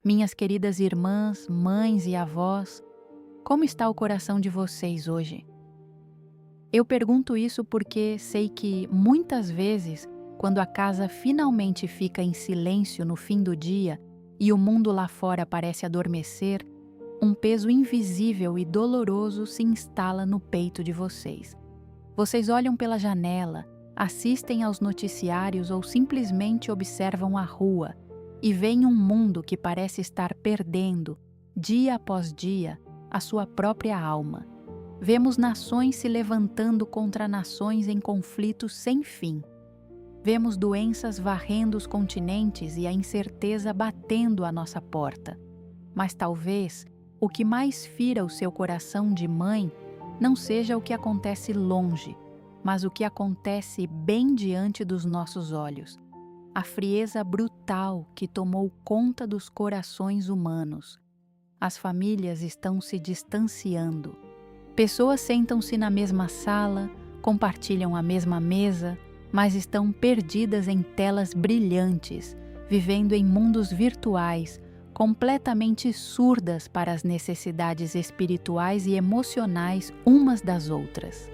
Minhas queridas irmãs, mães e avós, como está o coração de vocês hoje? Eu pergunto isso porque sei que, muitas vezes, quando a casa finalmente fica em silêncio no fim do dia e o mundo lá fora parece adormecer, um peso invisível e doloroso se instala no peito de vocês. Vocês olham pela janela, assistem aos noticiários ou simplesmente observam a rua e veem um mundo que parece estar perdendo, dia após dia, a sua própria alma. Vemos nações se levantando contra nações em conflitos sem fim. Vemos doenças varrendo os continentes e a incerteza batendo à nossa porta. Mas talvez o que mais fira o seu coração de mãe não seja o que acontece longe, mas o que acontece bem diante dos nossos olhos. A frieza brutal que tomou conta dos corações humanos. As famílias estão se distanciando. Pessoas sentam-se na mesma sala, compartilham a mesma mesa, mas estão perdidas em telas brilhantes, vivendo em mundos virtuais, completamente surdas para as necessidades espirituais e emocionais umas das outras.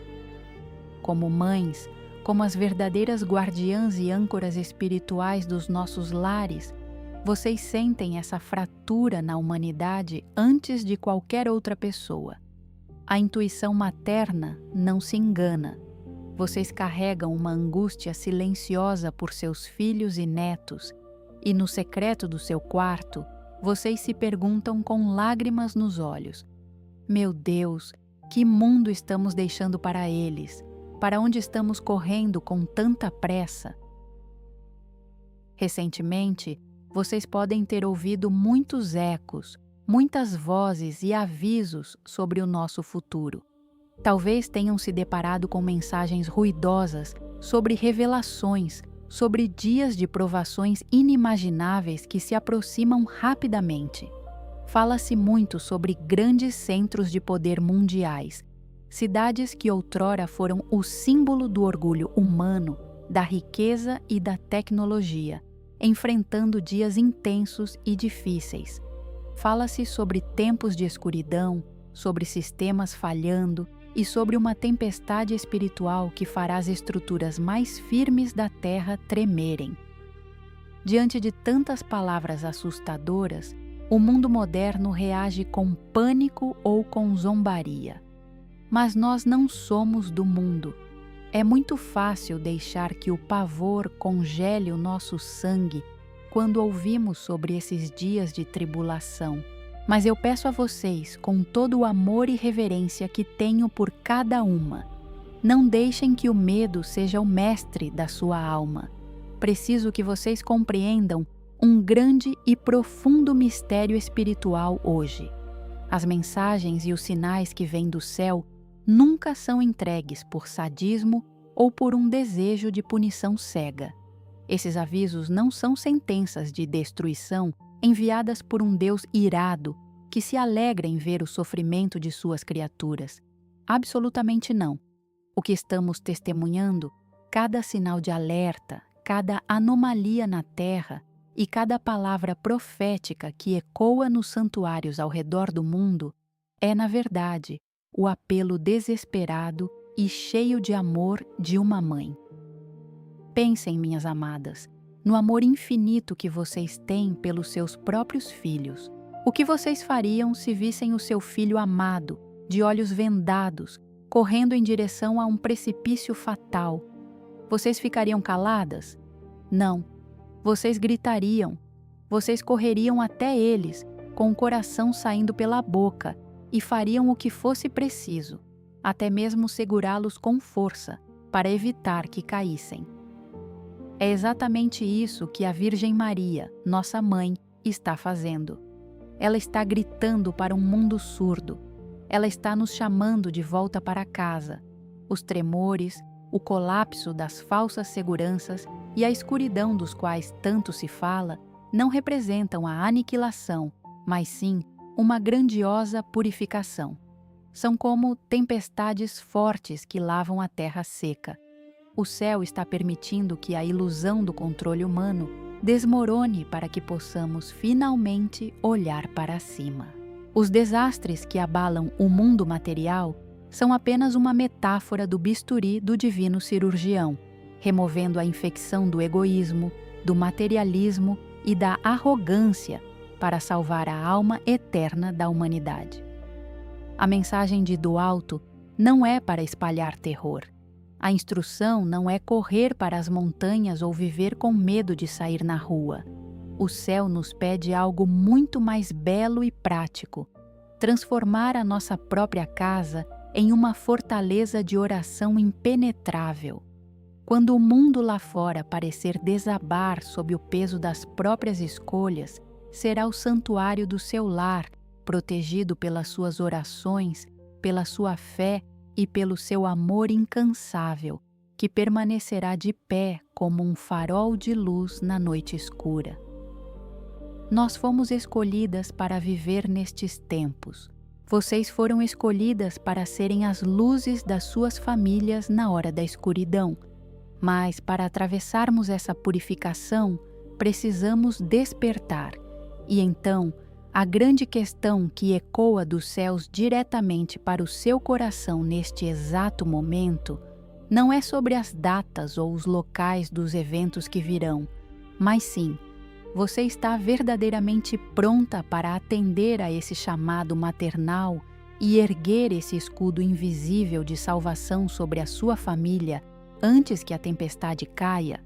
Como mães, como as verdadeiras guardiãs e âncoras espirituais dos nossos lares, vocês sentem essa fratura na humanidade antes de qualquer outra pessoa. A intuição materna não se engana. Vocês carregam uma angústia silenciosa por seus filhos e netos, e no secreto do seu quarto, vocês se perguntam com lágrimas nos olhos: meu Deus, que mundo estamos deixando para eles? Para onde estamos correndo com tanta pressa? Recentemente, vocês podem ter ouvido muitos ecos, muitas vozes e avisos sobre o nosso futuro. Talvez tenham se deparado com mensagens ruidosas sobre revelações, sobre dias de provações inimagináveis que se aproximam rapidamente. Fala-se muito sobre grandes centros de poder mundiais, cidades que outrora foram o símbolo do orgulho humano, da riqueza e da tecnologia, enfrentando dias intensos e difíceis. Fala-se sobre tempos de escuridão, sobre sistemas falhando e sobre uma tempestade espiritual que fará as estruturas mais firmes da Terra tremerem. Diante de tantas palavras assustadoras, o mundo moderno reage com pânico ou com zombaria. Mas nós não somos do mundo. É muito fácil deixar que o pavor congele o nosso sangue quando ouvimos sobre esses dias de tribulação. Mas eu peço a vocês, com todo o amor e reverência que tenho por cada uma, não deixem que o medo seja o mestre da sua alma. Preciso que vocês compreendam um grande e profundo mistério espiritual hoje. As mensagens e os sinais que vêm do céu nunca são entregues por sadismo ou por um desejo de punição cega. Esses avisos não são sentenças de destruição enviadas por um Deus irado que se alegra em ver o sofrimento de suas criaturas. Absolutamente não. O que estamos testemunhando, cada sinal de alerta, cada anomalia na Terra e cada palavra profética que ecoa nos santuários ao redor do mundo, é, na verdade, o apelo desesperado e cheio de amor de uma mãe. Pensem, minhas amadas, no amor infinito que vocês têm pelos seus próprios filhos. O que vocês fariam se vissem o seu filho amado, de olhos vendados, correndo em direção a um precipício fatal? Vocês ficariam caladas? Não. Vocês gritariam. Vocês correriam até eles, com o coração saindo pela boca, e fariam o que fosse preciso, até mesmo segurá-los com força, para evitar que caíssem. É exatamente isso que a Virgem Maria, nossa mãe, está fazendo. Ela está gritando para um mundo surdo. Ela está nos chamando de volta para casa. Os tremores, o colapso das falsas seguranças e a escuridão dos quais tanto se fala não representam a aniquilação, mas sim uma grandiosa purificação. São como tempestades fortes que lavam a terra seca. O céu está permitindo que a ilusão do controle humano desmorone para que possamos finalmente olhar para cima. Os desastres que abalam o mundo material são apenas uma metáfora do bisturi do divino cirurgião, removendo a infecção do egoísmo, do materialismo e da arrogância para salvar a alma eterna da humanidade. A mensagem do alto não é para espalhar terror. A instrução não é correr para as montanhas ou viver com medo de sair na rua. O céu nos pede algo muito mais belo e prático: transformar a nossa própria casa em uma fortaleza de oração impenetrável. Quando o mundo lá fora parecer desabar sob o peso das próprias escolhas, será o santuário do seu lar, protegido pelas suas orações, pela sua fé e pelo seu amor incansável, que permanecerá de pé como um farol de luz na noite escura. Nós fomos escolhidas para viver nestes tempos. Vocês foram escolhidas para serem as luzes das suas famílias na hora da escuridão. Mas, para atravessarmos essa purificação, precisamos despertar. E então, a grande questão que ecoa dos céus diretamente para o seu coração neste exato momento não é sobre as datas ou os locais dos eventos que virão, mas sim: você está verdadeiramente pronta para atender a esse chamado maternal e erguer esse escudo invisível de salvação sobre a sua família antes que a tempestade caia?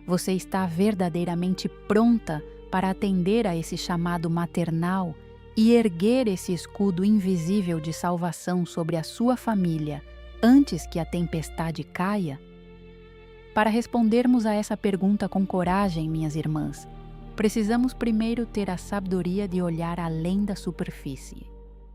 Você está verdadeiramente pronta para atender a esse chamado maternal e erguer esse escudo invisível de salvação sobre a sua família antes que a tempestade caia? Para respondermos a essa pergunta com coragem, minhas irmãs, precisamos primeiro ter a sabedoria de olhar além da superfície.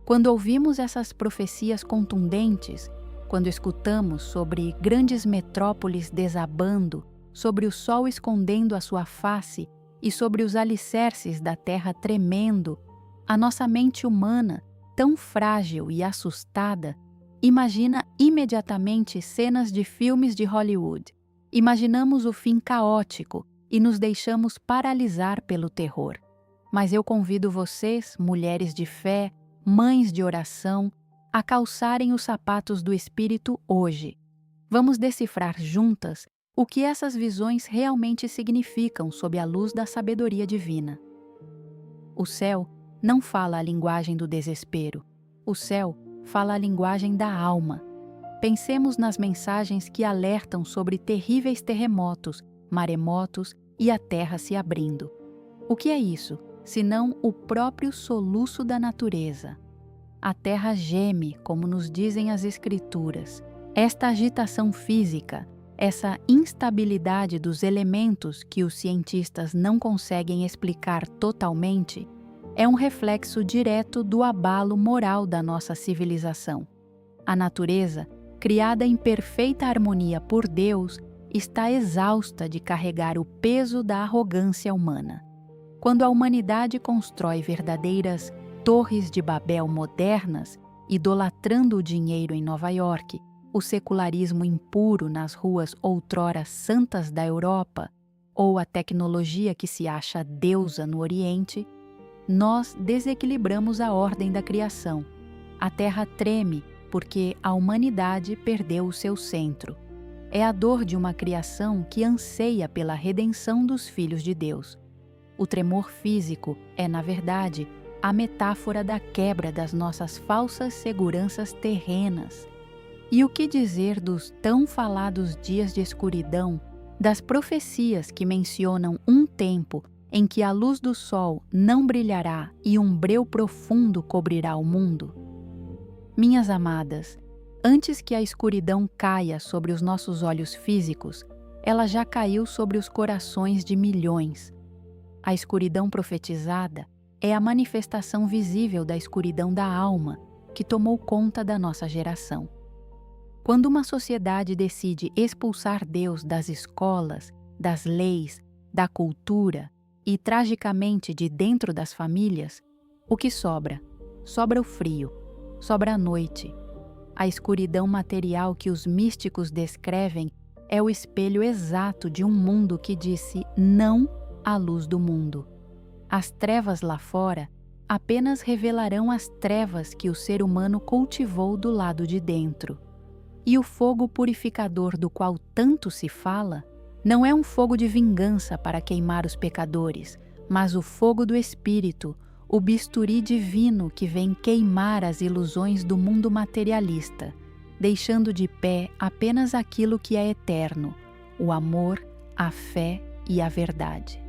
Quando ouvimos essas profecias contundentes, quando escutamos sobre grandes metrópoles desabando, sobre o sol escondendo a sua face e sobre os alicerces da terra tremendo, a nossa mente humana, tão frágil e assustada, imagina imediatamente cenas de filmes de Hollywood. Imaginamos o fim caótico e nos deixamos paralisar pelo terror. Mas eu convido vocês, mulheres de fé, mães de oração, a calçarem os sapatos do Espírito hoje. Vamos decifrar juntas o que essas visões realmente significam sob a luz da sabedoria divina. O céu não fala a linguagem do desespero. O céu fala a linguagem da alma. Pensemos nas mensagens que alertam sobre terríveis terremotos, maremotos e a terra se abrindo. O que é isso, senão o próprio soluço da natureza? A terra geme, como nos dizem as Escrituras. Esta agitação física, essa instabilidade dos elementos que os cientistas não conseguem explicar totalmente, é um reflexo direto do abalo moral da nossa civilização. A natureza, criada em perfeita harmonia por Deus, está exausta de carregar o peso da arrogância humana. Quando a humanidade constrói verdadeiras torres de Babel modernas, idolatrando o dinheiro em Nova York, o secularismo impuro nas ruas outrora santas da Europa, ou a tecnologia que se acha deusa no Oriente, nós desequilibramos a ordem da criação. A Terra treme porque a humanidade perdeu o seu centro. É a dor de uma criação que anseia pela redenção dos filhos de Deus. O tremor físico é, na verdade, a metáfora da quebra das nossas falsas seguranças terrenas. E o que dizer dos tão falados dias de escuridão, das profecias que mencionam um tempo em que a luz do sol não brilhará e um breu profundo cobrirá o mundo? Minhas amadas, antes que a escuridão caia sobre os nossos olhos físicos, ela já caiu sobre os corações de milhões. A escuridão profetizada é a manifestação visível da escuridão da alma que tomou conta da nossa geração. Quando uma sociedade decide expulsar Deus das escolas, das leis, da cultura e, tragicamente, de dentro das famílias, o que sobra? Sobra o frio, sobra a noite. A escuridão material que os místicos descrevem é o espelho exato de um mundo que disse não a luz do mundo. As trevas lá fora apenas revelarão as trevas que o ser humano cultivou do lado de dentro. E o fogo purificador do qual tanto se fala não é um fogo de vingança para queimar os pecadores, mas o fogo do Espírito, o bisturi divino que vem queimar as ilusões do mundo materialista, deixando de pé apenas aquilo que é eterno, o amor, a fé e a verdade.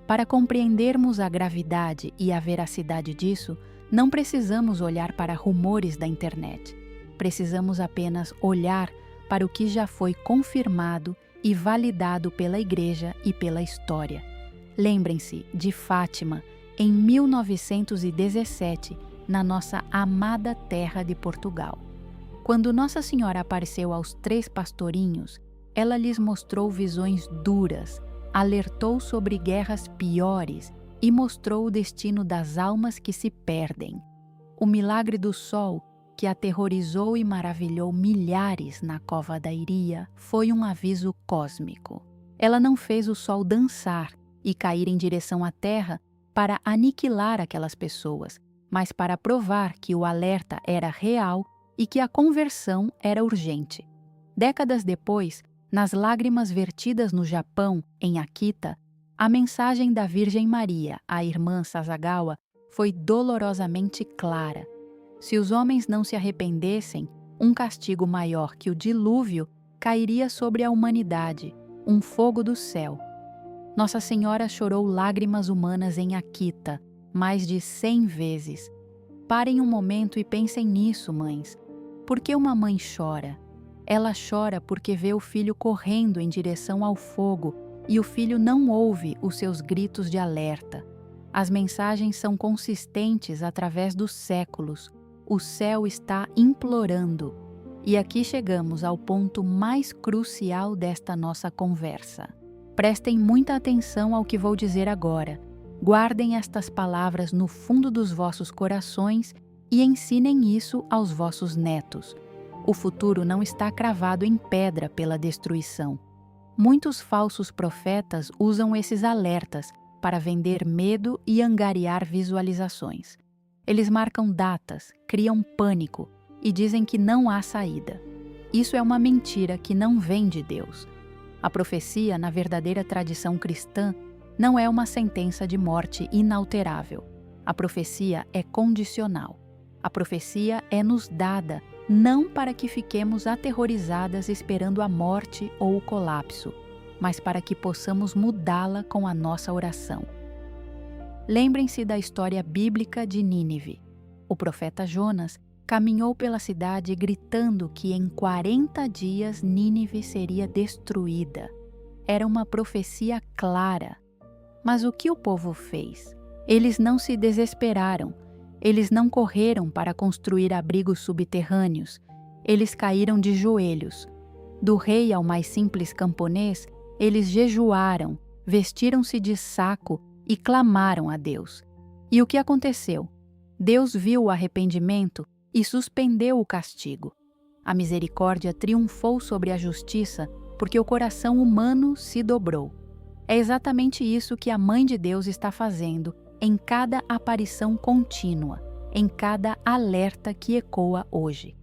Para compreendermos a gravidade e a veracidade disso, não precisamos olhar para rumores da internet. Precisamos apenas olhar para o que já foi confirmado e validado pela Igreja e pela história. Lembrem-se de Fátima, em 1917, na nossa amada terra de Portugal. Quando Nossa Senhora apareceu aos 3 pastorinhos, ela lhes mostrou visões duras, alertou sobre guerras piores e mostrou o destino das almas que se perdem. O milagre do sol, que aterrorizou e maravilhou milhares na cova da Iria, foi um aviso cósmico. Ela não fez o sol dançar e cair em direção à terra para aniquilar aquelas pessoas, mas para provar que o alerta era real e que a conversão era urgente. Décadas depois, nas lágrimas vertidas no Japão, em Akita, a mensagem da Virgem Maria, a irmã Sasagawa, foi dolorosamente clara. Se os homens não se arrependessem, um castigo maior que o dilúvio cairia sobre a humanidade, um fogo do céu. Nossa Senhora chorou lágrimas humanas em Akita, mais de 100 vezes. Parem um momento e pensem nisso, mães. Por que uma mãe chora? Ela chora porque vê o filho correndo em direção ao fogo e o filho não ouve os seus gritos de alerta. As mensagens são consistentes através dos séculos. O céu está implorando. E aqui chegamos ao ponto mais crucial desta nossa conversa. Prestem muita atenção ao que vou dizer agora. Guardem estas palavras no fundo dos vossos corações e ensinem isso aos vossos netos. O futuro não está cravado em pedra pela destruição. Muitos falsos profetas usam esses alertas para vender medo e angariar visualizações. Eles marcam datas, criam pânico e dizem que não há saída. Isso é uma mentira que não vem de Deus. A profecia, na verdadeira tradição cristã, não é uma sentença de morte inalterável. A profecia é condicional. A profecia é nos dada não para que fiquemos aterrorizadas esperando a morte ou o colapso, mas para que possamos mudá-la com a nossa oração. Lembrem-se da história bíblica de Nínive. O profeta Jonas caminhou pela cidade gritando que em 40 dias Nínive seria destruída. Era uma profecia clara. Mas o que o povo fez? Eles não se desesperaram. Eles não correram para construir abrigos subterrâneos. Eles caíram de joelhos. Do rei ao mais simples camponês, eles jejuaram, vestiram-se de saco e clamaram a Deus. E o que aconteceu? Deus viu o arrependimento e suspendeu o castigo. A misericórdia triunfou sobre a justiça porque o coração humano se dobrou. É exatamente isso que a Mãe de Deus está fazendo em cada aparição contínua, em cada alerta que ecoa hoje.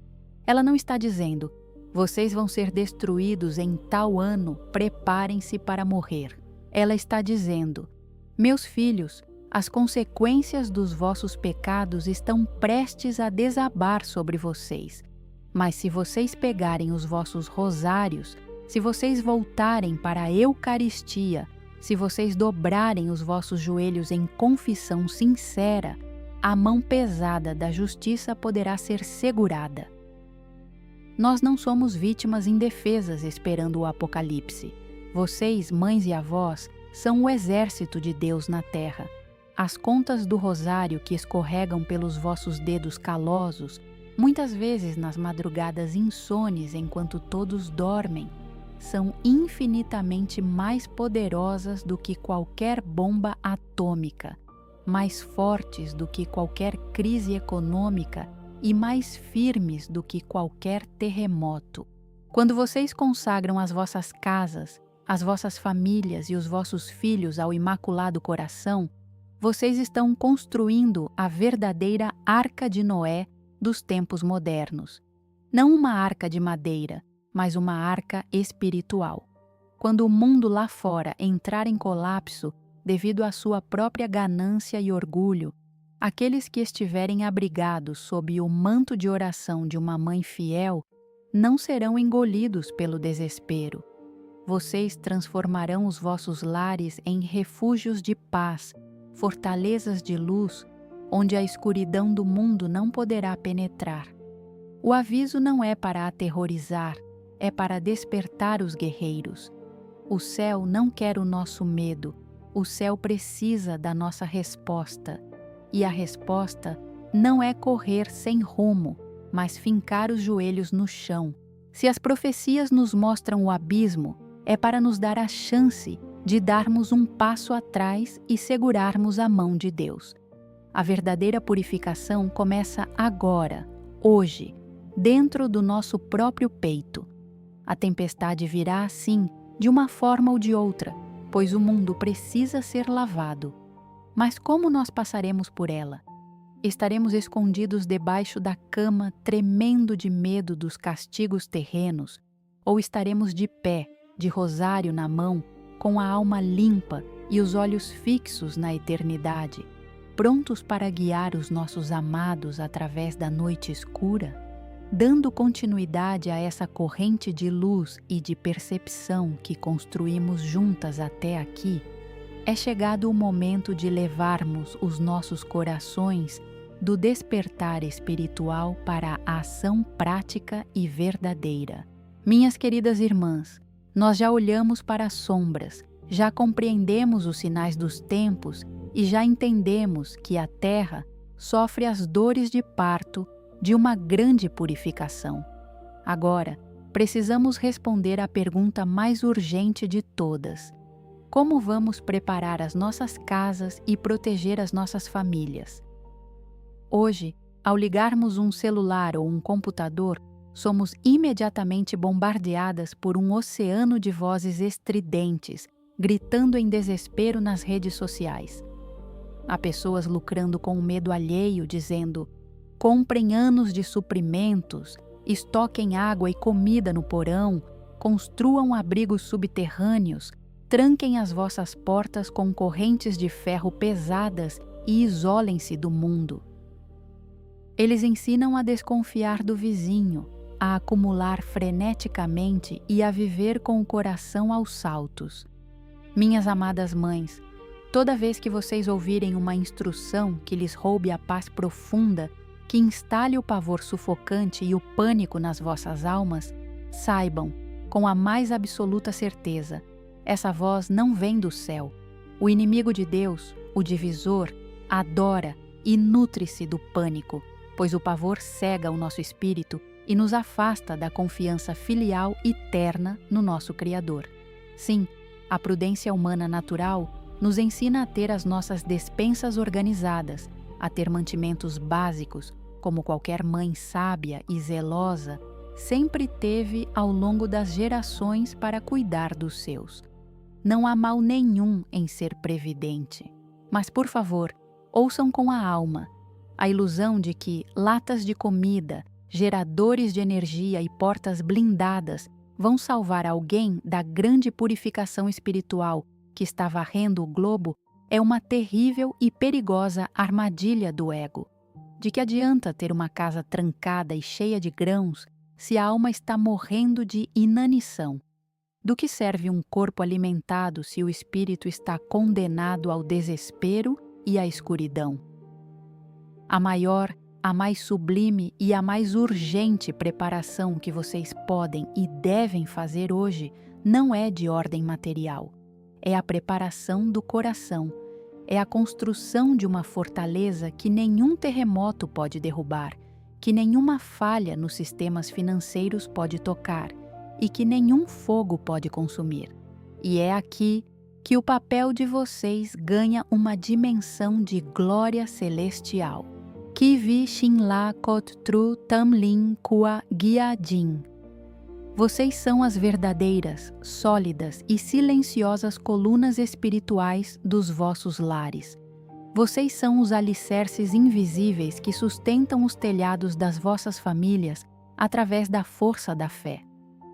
Ela não está dizendo, vocês vão ser destruídos em tal ano, preparem-se para morrer. Ela está dizendo, meus filhos, as consequências dos vossos pecados estão prestes a desabar sobre vocês. Mas se vocês pegarem os vossos rosários, se vocês voltarem para a Eucaristia, se vocês dobrarem os vossos joelhos em confissão sincera, a mão pesada da justiça poderá ser segurada. Nós não somos vítimas indefesas esperando o apocalipse. Vocês, mães e avós, são o exército de Deus na terra. As contas do rosário que escorregam pelos vossos dedos calosos, muitas vezes nas madrugadas insones enquanto todos dormem, são infinitamente mais poderosas do que qualquer bomba atômica, mais fortes do que qualquer crise econômica e mais firmes do que qualquer terremoto. Quando vocês consagram as vossas casas, as vossas famílias e os vossos filhos ao Imaculado Coração, vocês estão construindo a verdadeira Arca de Noé dos tempos modernos. Não uma arca de madeira, mas uma arca espiritual. Quando o mundo lá fora entrar em colapso devido à sua própria ganância e orgulho, aqueles que estiverem abrigados sob o manto de oração de uma mãe fiel não serão engolidos pelo desespero. Vocês transformarão os vossos lares em refúgios de paz, fortalezas de luz, onde a escuridão do mundo não poderá penetrar. O aviso não é para aterrorizar, é para despertar os guerreiros. O céu não quer o nosso medo, o céu precisa da nossa resposta. E a resposta não é correr sem rumo, mas fincar os joelhos no chão. Se as profecias nos mostram o abismo, é para nos dar a chance de darmos um passo atrás e segurarmos a mão de Deus. A verdadeira purificação começa agora, hoje, dentro do nosso próprio peito. A tempestade virá, sim, de uma forma ou de outra, pois o mundo precisa ser lavado. Mas como nós passaremos por ela? Estaremos escondidos debaixo da cama, tremendo de medo dos castigos terrenos, ou estaremos de pé, de rosário na mão, com a alma limpa e os olhos fixos na eternidade, prontos para guiar os nossos amados através da noite escura? Dando continuidade a essa corrente de luz e de percepção que construímos juntas até aqui, é chegado o momento de levarmos os nossos corações do despertar espiritual para a ação prática e verdadeira. Minhas queridas irmãs, nós já olhamos para as sombras, já compreendemos os sinais dos tempos e já entendemos que a Terra sofre as dores de parto de uma grande purificação. Agora, precisamos responder à pergunta mais urgente de todas: como vamos preparar as nossas casas e proteger as nossas famílias? Hoje, ao ligarmos um celular ou um computador, somos imediatamente bombardeadas por um oceano de vozes estridentes, gritando em desespero nas redes sociais. Há pessoas lucrando com o medo alheio, dizendo: comprem anos de suprimentos, estoquem água e comida no porão, construam abrigos subterrâneos, tranquem as vossas portas com correntes de ferro pesadas e isolem-se do mundo. Eles ensinam a desconfiar do vizinho, a acumular freneticamente e a viver com o coração aos saltos. Minhas amadas mães, toda vez que vocês ouvirem uma instrução que lhes roube a paz profunda, que instale o pavor sufocante e o pânico nas vossas almas, saibam, com a mais absoluta certeza, essa voz não vem do céu. O inimigo de Deus, o divisor, adora e nutre-se do pânico, pois o pavor cega o nosso espírito e nos afasta da confiança filial e terna no nosso Criador. Sim, a prudência humana natural nos ensina a ter as nossas despensas organizadas, a ter mantimentos básicos, como qualquer mãe sábia e zelosa sempre teve ao longo das gerações para cuidar dos seus. Não há mal nenhum em ser previdente. Mas, por favor, ouçam com a alma. A ilusão de que latas de comida, geradores de energia e portas blindadas vão salvar alguém da grande purificação espiritual que está varrendo o globo é uma terrível e perigosa armadilha do ego. De que adianta ter uma casa trancada e cheia de grãos se a alma está morrendo de inanição? Do que serve um corpo alimentado se o espírito está condenado ao desespero e à escuridão? A maior, a mais sublime e a mais urgente preparação que vocês podem e devem fazer hoje não é de ordem material. É a preparação do coração. É a construção de uma fortaleza que nenhum terremoto pode derrubar, que nenhuma falha nos sistemas financeiros pode tocar e que nenhum fogo pode consumir. E é aqui que o papel de vocês ganha uma dimensão de glória celestial. Ki vi shin la kot tru tam lin kua gia jin. Vocês são as verdadeiras, sólidas e silenciosas colunas espirituais dos vossos lares. Vocês são os alicerces invisíveis que sustentam os telhados das vossas famílias através da força da fé.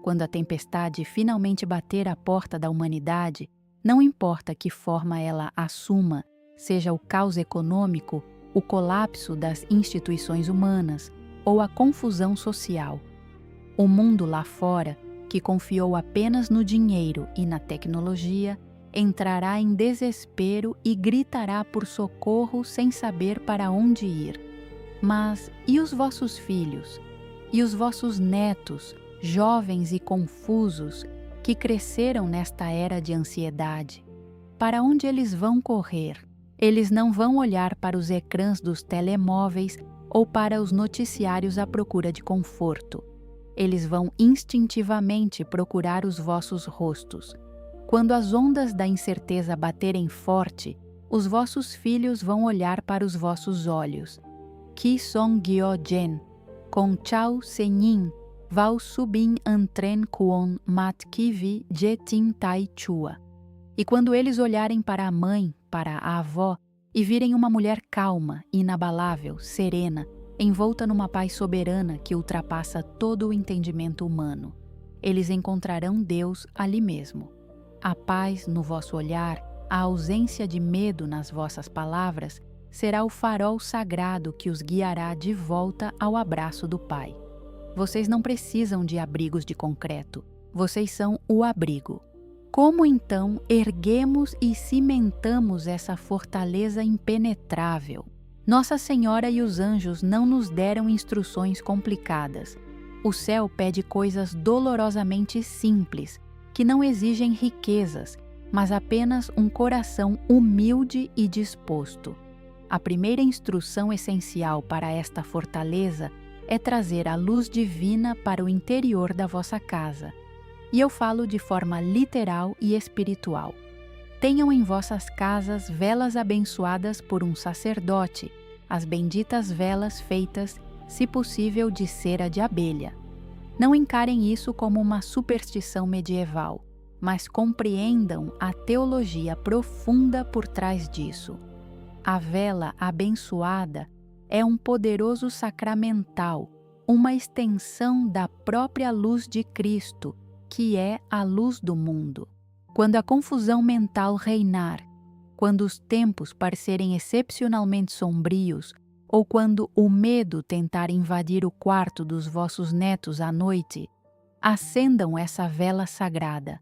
Quando a tempestade finalmente bater à porta da humanidade, não importa que forma ela assuma, seja o caos econômico, o colapso das instituições humanas ou a confusão social. O mundo lá fora, que confiou apenas no dinheiro e na tecnologia, entrará em desespero e gritará por socorro sem saber para onde ir. Mas e os vossos filhos? E os vossos netos, jovens e confusos, que cresceram nesta era de ansiedade? Para onde eles vão correr? Eles não vão olhar para os ecrãs dos telemóveis ou para os noticiários à procura de conforto. Eles vão instintivamente procurar os vossos rostos. Quando as ondas da incerteza baterem forte, os vossos filhos vão olhar para os vossos olhos. Ki song gyo jen, kong chao senyin, vau subin antren kuon mat kivi jetin tai chua. E quando eles olharem para a mãe, para a avó, e virem uma mulher calma, inabalável, serena, envolta numa paz soberana que ultrapassa todo o entendimento humano, eles encontrarão Deus ali mesmo. A paz no vosso olhar, a ausência de medo nas vossas palavras, será o farol sagrado que os guiará de volta ao abraço do Pai. Vocês não precisam de abrigos de concreto, vocês são o abrigo. Como então erguemos e cimentamos essa fortaleza impenetrável? Nossa Senhora e os anjos não nos deram instruções complicadas. O céu pede coisas dolorosamente simples, que não exigem riquezas, mas apenas um coração humilde e disposto. A primeira instrução essencial para esta fortaleza é trazer a luz divina para o interior da vossa casa. E eu falo de forma literal e espiritual. Tenham em vossas casas velas abençoadas por um sacerdote, as benditas velas feitas, se possível, de cera de abelha. Não encarem isso como uma superstição medieval, mas compreendam a teologia profunda por trás disso. A vela abençoada é um poderoso sacramental, uma extensão da própria luz de Cristo, que é a luz do mundo. Quando a confusão mental reinar, quando os tempos parecerem excepcionalmente sombrios, ou quando o medo tentar invadir o quarto dos vossos netos à noite, acendam essa vela sagrada.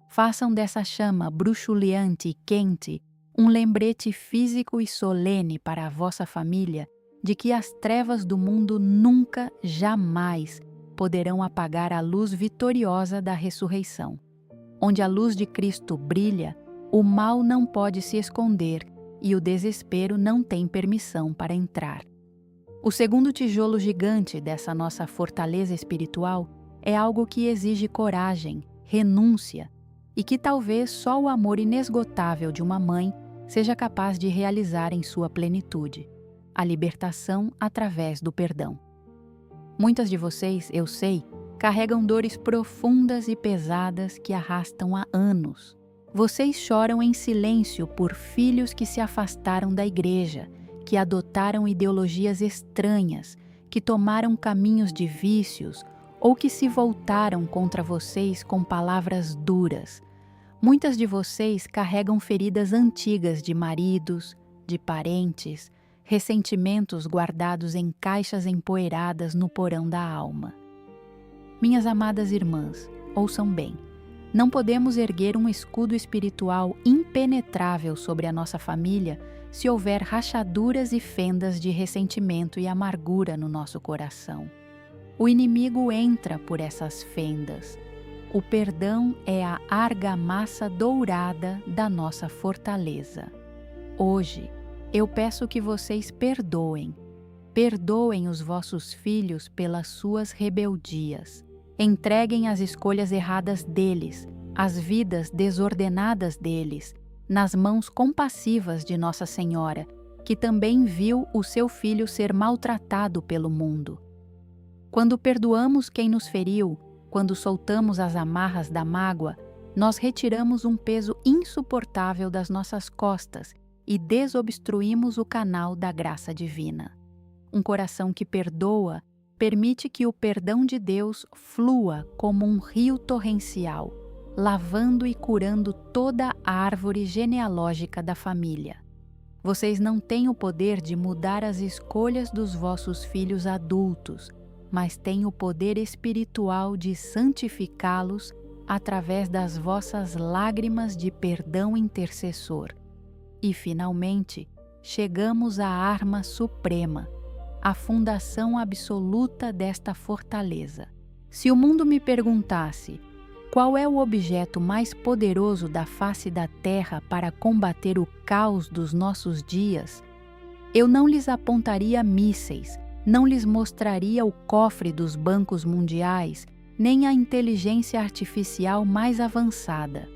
Façam dessa chama bruxuleante e quente um lembrete físico e solene para a vossa família de que as trevas do mundo nunca, jamais poderão apagar a luz vitoriosa da ressurreição. Onde a luz de Cristo brilha, o mal não pode se esconder e o desespero não tem permissão para entrar. O segundo tijolo gigante dessa nossa fortaleza espiritual é algo que exige coragem, renúncia, e que talvez só o amor inesgotável de uma mãe seja capaz de realizar em sua plenitude: a libertação através do perdão. Muitas de vocês, eu sei, carregam dores profundas e pesadas que arrastam há anos. Vocês choram em silêncio por filhos que se afastaram da igreja, que adotaram ideologias estranhas, que tomaram caminhos de vícios ou que se voltaram contra vocês com palavras duras. Muitas de vocês carregam feridas antigas de maridos, de parentes, ressentimentos guardados em caixas empoeiradas no porão da alma. Minhas amadas irmãs, ouçam bem. Não podemos erguer um escudo espiritual impenetrável sobre a nossa família se houver rachaduras e fendas de ressentimento e amargura no nosso coração. O inimigo entra por essas fendas. O perdão é a argamassa dourada da nossa fortaleza. Hoje, eu peço que vocês perdoem. Perdoem os vossos filhos pelas suas rebeldias. Entreguem as escolhas erradas deles, as vidas desordenadas deles, nas mãos compassivas de Nossa Senhora, que também viu o seu filho ser maltratado pelo mundo. Quando perdoamos quem nos feriu, Quando soltamos as amarras da mágoa, nós retiramos um peso insuportável das nossas costas e desobstruímos o canal da graça divina. Um coração que perdoa permite que o perdão de Deus flua como um rio torrencial, lavando e curando toda a árvore genealógica da família. Vocês não têm o poder de mudar as escolhas dos vossos filhos adultos, mas têm o poder espiritual de santificá-los através das vossas lágrimas de perdão intercessor. E, finalmente, chegamos à arma suprema, a fundação absoluta desta fortaleza. Se o mundo me perguntasse qual é o objeto mais poderoso da face da Terra para combater o caos dos nossos dias, eu não lhes apontaria mísseis, não lhes mostraria o cofre dos bancos mundiais, nem a inteligência artificial mais avançada.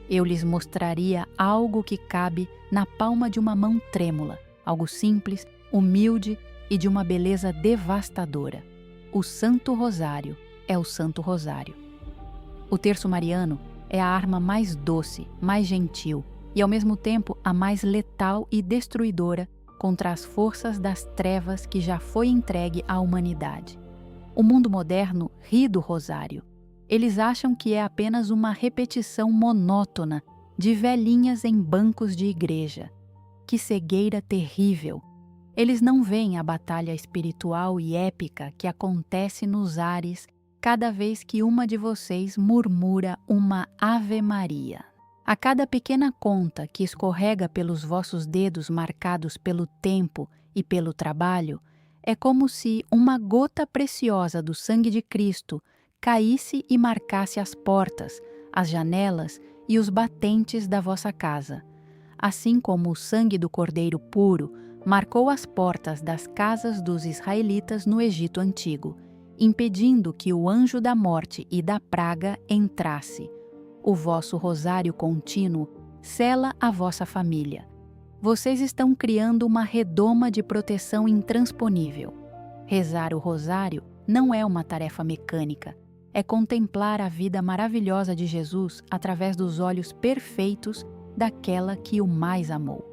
Eu lhes mostraria algo que cabe na palma de uma mão trêmula, algo simples, humilde e de uma beleza devastadora. O Santo Rosário é o Santo Rosário. O terço mariano é a arma mais doce, mais gentil e, ao mesmo tempo, a mais letal e destruidora contra as forças das trevas que já foi entregue à humanidade. O mundo moderno ri do rosário. Eles acham que é apenas uma repetição monótona de velhinhas em bancos de igreja. Que cegueira terrível! Eles não veem a batalha espiritual e épica que acontece nos ares cada vez que uma de vocês murmura uma Ave Maria. A cada pequena conta que escorrega pelos vossos dedos marcados pelo tempo e pelo trabalho, é como se uma gota preciosa do sangue de Cristo caísse e marcasse as portas, as janelas e os batentes da vossa casa. Assim como o sangue do Cordeiro puro marcou as portas das casas dos israelitas no Egito Antigo, impedindo que o anjo da morte e da praga entrasse. O vosso rosário contínuo sela a vossa família. Vocês estão criando uma redoma de proteção intransponível. Rezar o rosário não é uma tarefa mecânica, é contemplar a vida maravilhosa de Jesus através dos olhos perfeitos daquela que o mais amou.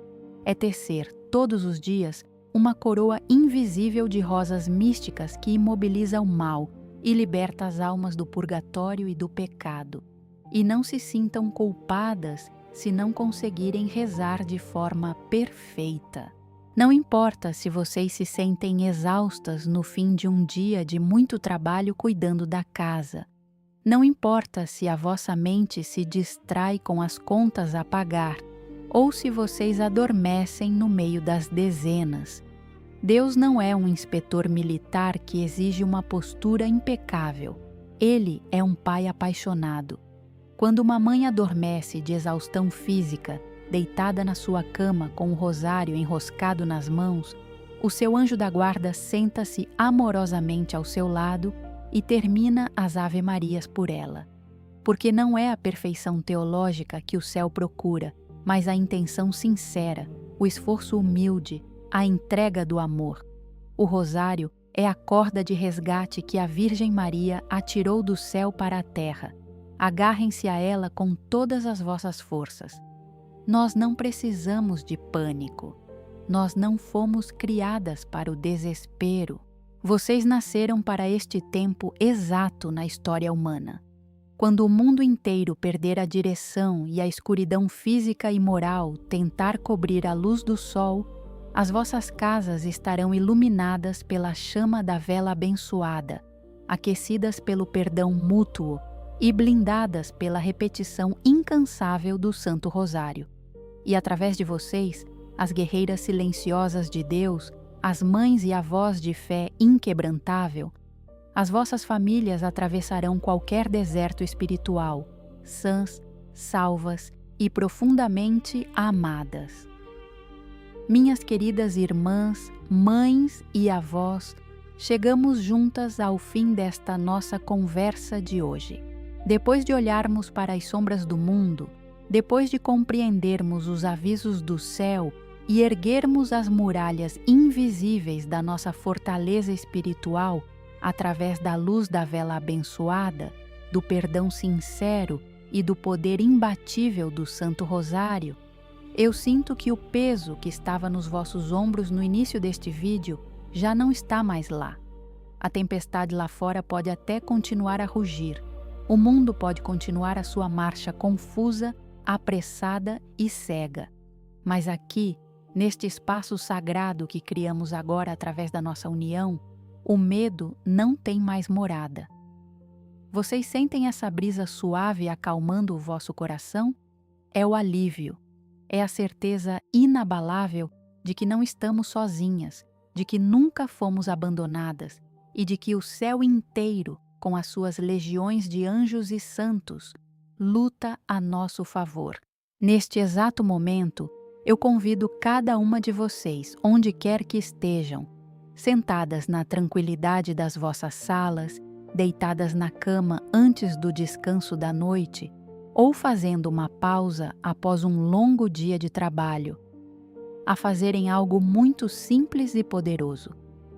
É tecer, todos os dias, uma coroa invisível de rosas místicas que imobiliza o mal e liberta as almas do purgatório e do pecado. E não se sintam culpadas se não conseguirem rezar de forma perfeita. Não importa se vocês se sentem exaustas no fim de um dia de muito trabalho cuidando da casa. Não importa se a vossa mente se distrai com as contas a pagar ou se vocês adormecem no meio das dezenas. Deus não é um inspetor militar que exige uma postura impecável. Ele é um pai apaixonado. Quando uma mãe adormece de exaustão física, deitada na sua cama com o rosário enroscado nas mãos, o seu anjo da guarda senta-se amorosamente ao seu lado e termina as Ave-Marias por ela. Porque não é a perfeição teológica que o céu procura, mas a intenção sincera, o esforço humilde, a entrega do amor. O rosário é a corda de resgate que a Virgem Maria atirou do céu para a terra. Agarrem-se a ela com todas as vossas forças. Nós não precisamos de pânico. Nós não fomos criadas para o desespero. Vocês nasceram para este tempo exato na história humana. Quando o mundo inteiro perder a direção e a escuridão física e moral tentar cobrir a luz do sol, as vossas casas estarão iluminadas pela chama da vela abençoada, aquecidas pelo perdão mútuo e blindadas pela repetição incansável do Santo Rosário. E através de vocês, as guerreiras silenciosas de Deus, as mães e avós de fé inquebrantável, as vossas famílias atravessarão qualquer deserto espiritual, sãs, salvas e profundamente amadas. Minhas queridas irmãs, mães e avós, chegamos juntas ao fim desta nossa conversa de hoje. Depois de olharmos para as sombras do mundo, depois de compreendermos os avisos do céu e erguermos as muralhas invisíveis da nossa fortaleza espiritual através da luz da vela abençoada, do perdão sincero e do poder imbatível do Santo Rosário, eu sinto que o peso que estava nos vossos ombros no início deste vídeo já não está mais lá. A tempestade lá fora pode até continuar a rugir. O mundo pode continuar a sua marcha confusa, apressada e cega. Mas aqui, neste espaço sagrado que criamos agora através da nossa união, o medo não tem mais morada. Vocês sentem essa brisa suave acalmando o vosso coração? É o alívio. É a certeza inabalável de que não estamos sozinhas, de que nunca fomos abandonadas e de que o céu inteiro, com as suas legiões de anjos e santos, luta a nosso favor. Neste exato momento, eu convido cada uma de vocês, onde quer que estejam, sentadas na tranquilidade das vossas salas, deitadas na cama antes do descanso da noite, ou fazendo uma pausa após um longo dia de trabalho, a fazerem algo muito simples e poderoso.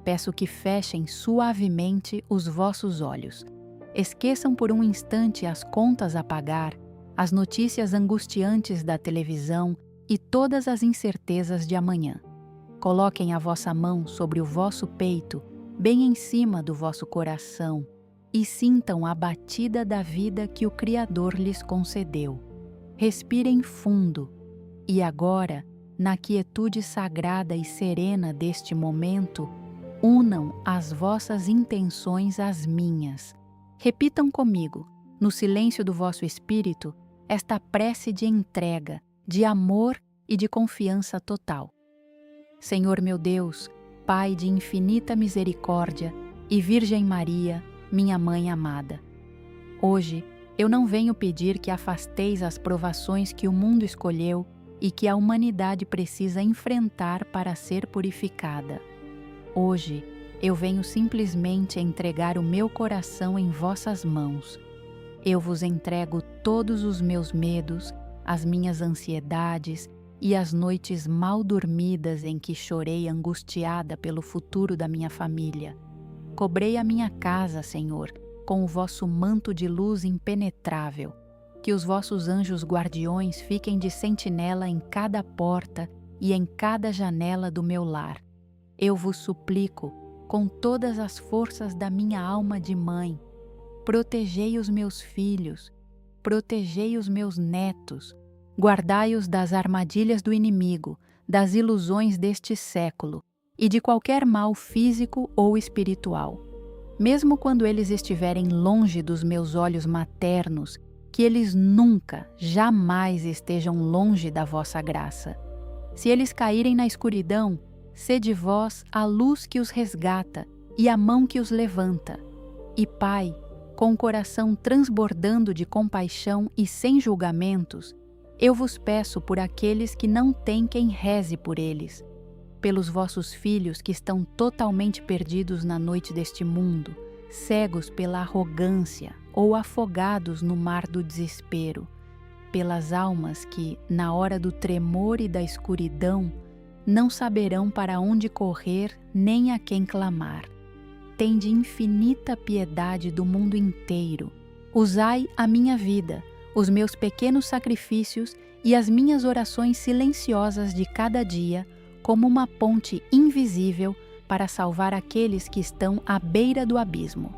Peço que fechem suavemente os vossos olhos. Esqueçam por um instante as contas a pagar, as notícias angustiantes da televisão e todas as incertezas de amanhã. Coloquem a vossa mão sobre o vosso peito, bem em cima do vosso coração, e sintam a batida da vida que o Criador lhes concedeu. Respirem fundo e agora, na quietude sagrada e serena deste momento, unam as vossas intenções às minhas. Repitam comigo, no silêncio do vosso espírito, esta prece de entrega, de amor e de confiança total. Senhor meu Deus, Pai de infinita misericórdia e Virgem Maria, minha Mãe amada. Hoje, eu não venho pedir que afasteis as provações que o mundo escolheu e que a humanidade precisa enfrentar para ser purificada. Hoje, eu venho simplesmente entregar o meu coração em vossas mãos. Eu vos entrego todos os meus medos, as minhas ansiedades e as noites mal dormidas em que chorei angustiada pelo futuro da minha família. Cobrei a minha casa, Senhor, com o vosso manto de luz impenetrável. Que os vossos anjos guardiões fiquem de sentinela em cada porta e em cada janela do meu lar. Eu vos suplico, com todas as forças da minha alma de mãe, protegei os meus filhos, protegei os meus netos, guardai-os das armadilhas do inimigo, das ilusões deste século e de qualquer mal físico ou espiritual. Mesmo quando eles estiverem longe dos meus olhos maternos, que eles nunca, jamais estejam longe da vossa graça. Se eles caírem na escuridão, sede vós a luz que os resgata e a mão que os levanta. E Pai, com o coração transbordando de compaixão e sem julgamentos, eu vos peço por aqueles que não têm quem reze por eles, pelos vossos filhos que estão totalmente perdidos na noite deste mundo, cegos pela arrogância ou afogados no mar do desespero, pelas almas que, na hora do tremor e da escuridão, não saberão para onde correr nem a quem clamar. Tende infinita piedade do mundo inteiro. Usai a minha vida, os meus pequenos sacrifícios e as minhas orações silenciosas de cada dia como uma ponte invisível para salvar aqueles que estão à beira do abismo.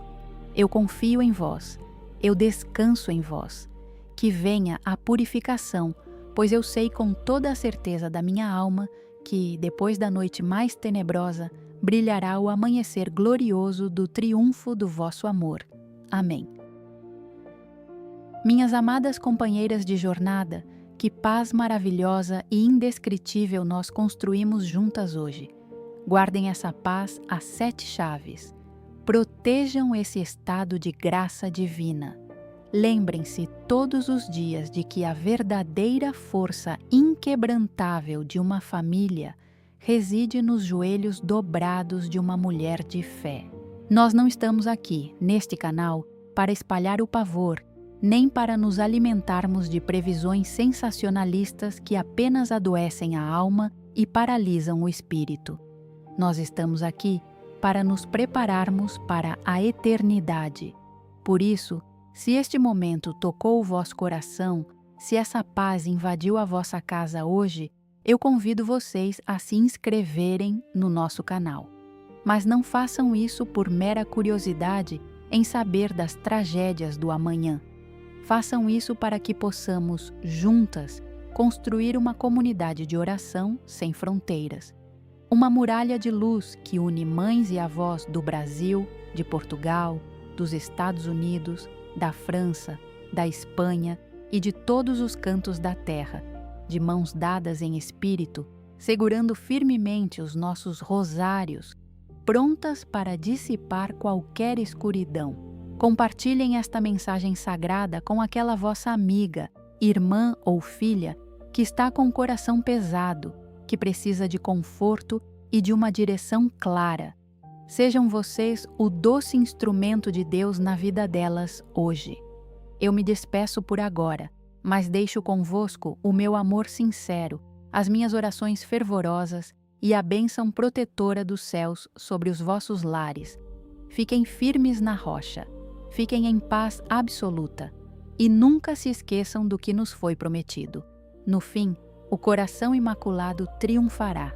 Eu confio em vós, eu descanso em vós. Que venha a purificação, pois eu sei com toda a certeza da minha alma que, depois da noite mais tenebrosa, brilhará o amanhecer glorioso do triunfo do vosso amor. Amém. Minhas amadas companheiras de jornada, que paz maravilhosa e indescritível nós construímos juntas hoje. Guardem essa paz às 7 chaves. Protejam esse estado de graça divina. Lembrem-se todos os dias de que a verdadeira força inquebrantável de uma família reside nos joelhos dobrados de uma mulher de fé. Nós não estamos aqui, neste canal, para espalhar o pavor, nem para nos alimentarmos de previsões sensacionalistas que apenas adoecem a alma e paralisam o espírito. Nós estamos aqui para nos prepararmos para a eternidade. Por isso, Se este momento tocou o vosso coração, se essa paz invadiu a vossa casa hoje, eu convido vocês a se inscreverem no nosso canal. Mas não façam isso por mera curiosidade em saber das tragédias do amanhã. Façam isso para que possamos, juntas, construir uma comunidade de oração sem fronteiras. Uma muralha de luz que une mães e avós do Brasil, de Portugal, dos Estados Unidos, da França, da Espanha e de todos os cantos da terra, de mãos dadas em espírito, segurando firmemente os nossos rosários, prontas para dissipar qualquer escuridão. Compartilhem esta mensagem sagrada com aquela vossa amiga, irmã ou filha que está com o coração pesado, que precisa de conforto e de uma direção clara. Sejam vocês o doce instrumento de Deus na vida delas hoje. Eu me despeço por agora, mas deixo convosco o meu amor sincero, as minhas orações fervorosas e a bênção protetora dos céus sobre os vossos lares. Fiquem firmes na rocha, fiquem em paz absoluta e nunca se esqueçam do que nos foi prometido. No fim, o coração imaculado triunfará.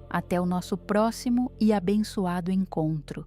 Até o nosso próximo e abençoado encontro.